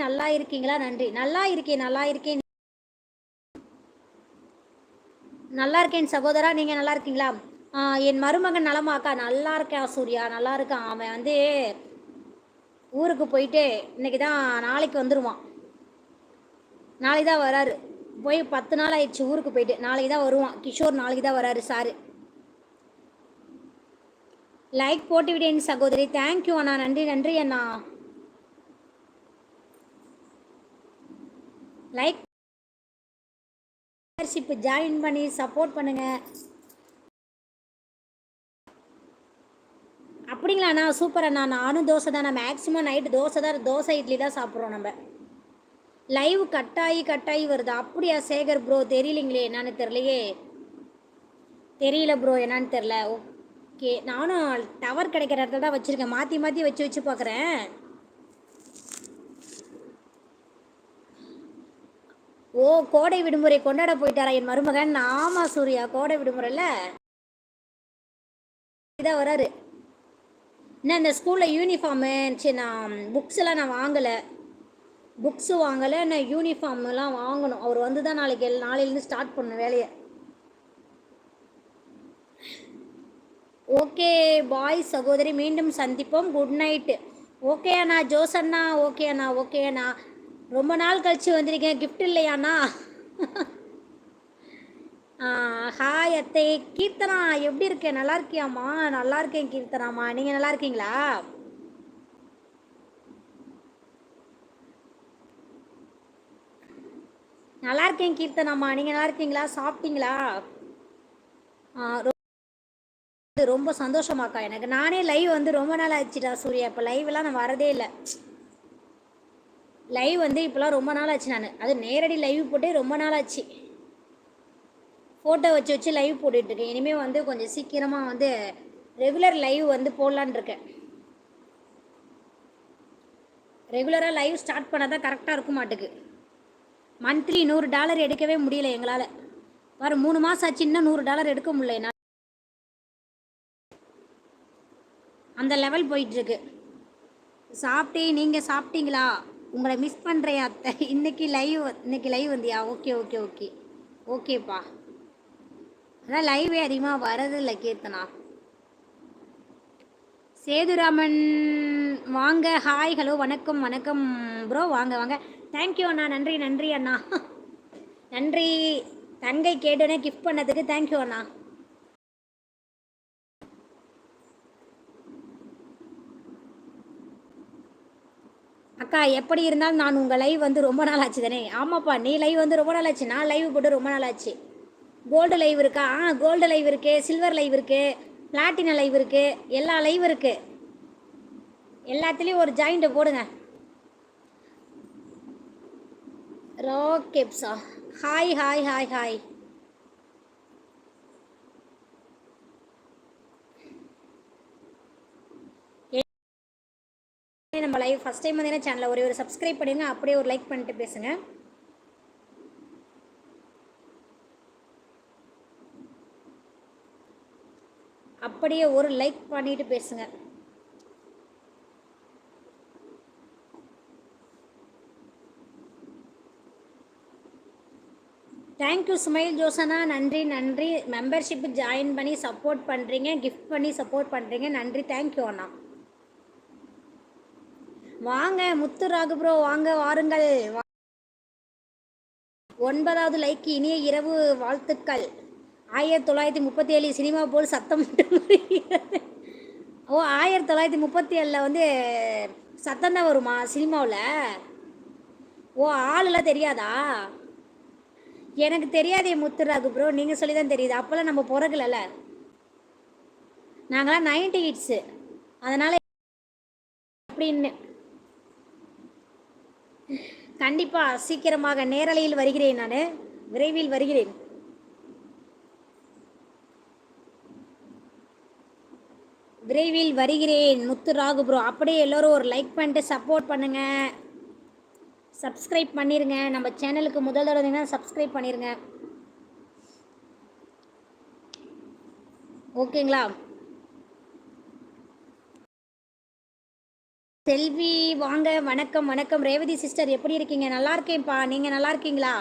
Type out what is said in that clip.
நல்லா இருக்கீங்களா? நன்றி. நல்லா இருக்கேன், நல்லா இருக்கேன். நல்லா இருக்கேன் சகோதரா. நீங்க நல்லா இருக்கீங்களா? என் மருமகன் நலமாக்கா? நல்லா இருக்கான் சூர்யா, நல்லா இருக்கான். அவன் வந்து ஊருக்கு போயிட்டு இன்னைக்கு தான் நாளைக்கு வந்துருவான். நாளைக்கு தான் வராரு. போய் 10 நாள் ஆயிடுச்சு ஊருக்கு போயிட்டு. நாளைக்கு தான் வருவான். கிஷோர் நாளைக்கு தான் வராரு சாரு. லைக் போட்டு விட்டேன் சகோதரி. தேங்க்யூ அண்ணா. நன்றி நன்றி அண்ணா. லைக் மெம்பர்ஷிப் ஜாயின் பண்ணி சப்போர்ட் பண்ணுங்க. அப்படிங்களா அண்ணா? சூப்பர் அண்ணா. நானும் தோசை தான். மேக்ஸிமம் நைட்டு தோசை இட்லி தான் சாப்பிட்றோம் நம்ம. லைவ் கட்டாயி வருது. அப்படியா சேகர் ப்ரோ? தெரியலிங்களே, என்னன்னு தெரியலையே. தெரியல ப்ரோ, என்னன்னு தெரில. ஓகே, நானும் டவர் கிடைக்கிற இடத்துல தான் வச்சுருக்கேன். மாற்றி மாற்றி வச்சு பார்க்குறேன். ஓ, கோடை விடுமுறை கொண்டாட போயிட்டாரா என் மருமகன்? ஆமாம் சூர்யா, கோடை விடுமுறையில் இதான் வராரு. இன்னும் இந்த ஸ்கூலில் யூனிஃபார்மு சரி, நான் புக்ஸ்லாம் நான் வாங்கலை. புக்ஸு வாங்கலை, நான் யூனிஃபார்ம்லாம் வாங்கணும். அவர் வந்து தான் நாளையிலேருந்து ஸ்டார்ட் பண்ணணும் வேலையை. ஓகே பாய் சகோதரி, மீண்டும் சந்திப்போம். Good night. ஓகே அண்ணா. ஜோஸ் அண்ணா ஓகே அண்ணா. ஓகே அண்ணா, ரொம்ப நாள் கழிச்சு வந்திருக்கேன். கிஃப்ட் இல்லையாண்ணா? ஹாய் அத்தை. கீர்த்தனா எப்படி இருக்கேன்? நல்லா இருக்கியாம்மா? நல்லா இருக்கேன் கீர்த்தனாம்மா. நீங்கள் நல்லா இருக்கீங்களா? நல்லா இருக்கேன் கீர்த்தனாம்மா. நீங்கள் நல்லா இருக்கீங்களா? சாப்பிட்டீங்களா? ரொம்ப சந்தோஷமாக்கா எனக்கு. நானே லைவ் வந்து ரொம்ப நாள் ஆச்சுடா சூர்யா. இப்போ லைவ்லாம் நான் வரதே இல்லை. லைவ் வந்து இப்போலாம் ரொம்ப நாள் ஆச்சு. நான் அது நேரடி லைவ் போட்டே ரொம்ப நாள் ஆச்சு. ஃபோட்டோ வச்சு லைவ் போட்டுட்ருக்கேன். இனிமேல் வந்து கொஞ்சம் சீக்கிரமாக வந்து ரெகுலர் லைவ் வந்து போடலான் இருக்கேன். ரெகுலராக லைவ் ஸ்டார்ட் பண்ணால் தான் கரெக்டாக இருக்க மாட்டுக்கு. மந்த்லி $100 எடுக்கவே முடியல எங்களால். வர 3 மாதம் ஆச்சு, இன்னும் $100 எடுக்க முடியல என்னால். அந்த லெவல் போயிட்டுருக்கு. சாப்பிட்டேன். நீங்கள் சாப்பிட்டீங்களா? உங்களை மிஸ் பண்ணுறேன் அத்தை. இன்னைக்கு லைவ் வந்தியா? ஓகே ஓகே ஓகே ஓகேப்பா. அதான் லைவே அதிகமாக வரதில்லை கீர்த்தனா. சேதுராமன் வாங்க. ஹாய் ஹலோ வணக்கம் வணக்கம் ப்ரோ. வாங்க வாங்க. தேங்க்யூ அண்ணா. நன்றி நன்றி அண்ணா. நன்றி தங்கை கேட்டோன்னே கிஃப்ட் பண்ணதுக்கு தேங்க்யூ அண்ணா. அக்கா எப்படி இருந்தாலும் நான் உங்கள் லைவ் வந்து ரொம்ப நாள் ஆச்சு தானே? ஆமாப்பா, நீ லைவ் வந்து ரொம்ப நாள் ஆச்சு. நான் லைவ் போட்டு ரொம்ப நாள் ஆச்சு. கோல்டு லைவ் இருக்கா? கோல்டு லைவ் இருக்குது, சில்வர் லைவ் இருக்குது, பிளாட்டினம் லைவ் இருக்குது, எல்லா லைவ் இருக்குது. எல்லாத்துலேயும் ஒரு ஜாயிண்ட்டை போடுங்க. ராக்கெப்ஸா? Hi hi hi hi. நம்ம லைவ் ஃபஸ்ட் டைம் வந்து சேனலை ஒரே ஒரு சப்ஸ்கிரைப் பண்ணிடுங்க. அப்படியே ஒரு லைக் பண்ணிட்டு பேசுங்க. அப்படியே ஒரு லைக் பண்ணிட்டு பேசுங்க. தேங்க்யூ சுமைல் ஜோசனா. நன்றி நன்றி. மெம்பர்ஷிப்பு ஜாயின் பண்ணி சப்போர்ட் பண்ணுறீங்க, கிஃப்ட் பண்ணி சப்போர்ட் பண்ணுறீங்க. நன்றி. தேங்க்யூ அண்ணா. வாங்க முத்து ராகு ப்ரோ, வாங்க வாருங்கள். 9வது லைக். இனிய இரவு வாழ்த்துக்கள். 1937 சினிமா போல் சத்தம் வருகிறது. ஓ, 1937 வந்து சத்தம் தான் வருமா சினிமாவில்? ஓ, ஆளெல்லாம் தெரியாதா? எனக்கு தெரியாதே முத்துராகு ப்ரோ, நீங்கள் சொல்லி தான் தெரியுது. அப்போல்லாம் நம்ம பிறகுலல்ல, நாங்களாம் 90 கிட்ஸு. அதனால் அப்படின்னு கண்டிப்பாக சீக்கிரமாக நேரலையில் வருகிறேன். நான் விரைவில் வருகிறேன். விரைவில் வருகிறேன் முத்து ராகு ப்ரோ. அப்படியே எல்லோரும் ஒரு லைக் பண்ணிட்டு சப்போர்ட் பண்ணுங்கள். சப்ஸ்கிரைப் பண்ணிடுங்க. நம்ம சேனலுக்கு முதல் தடவை சப்ஸ்கிரைப் பண்ணிடுங்க. ஓகேங்களா? செல்வி வாங்க, வணக்கம் வணக்கம். ரேவதி சிஸ்டர் எப்படி இருக்கீங்க? நல்லா இருக்கேன்ப்பா, நீங்கள் நல்லா இருக்கீங்களா?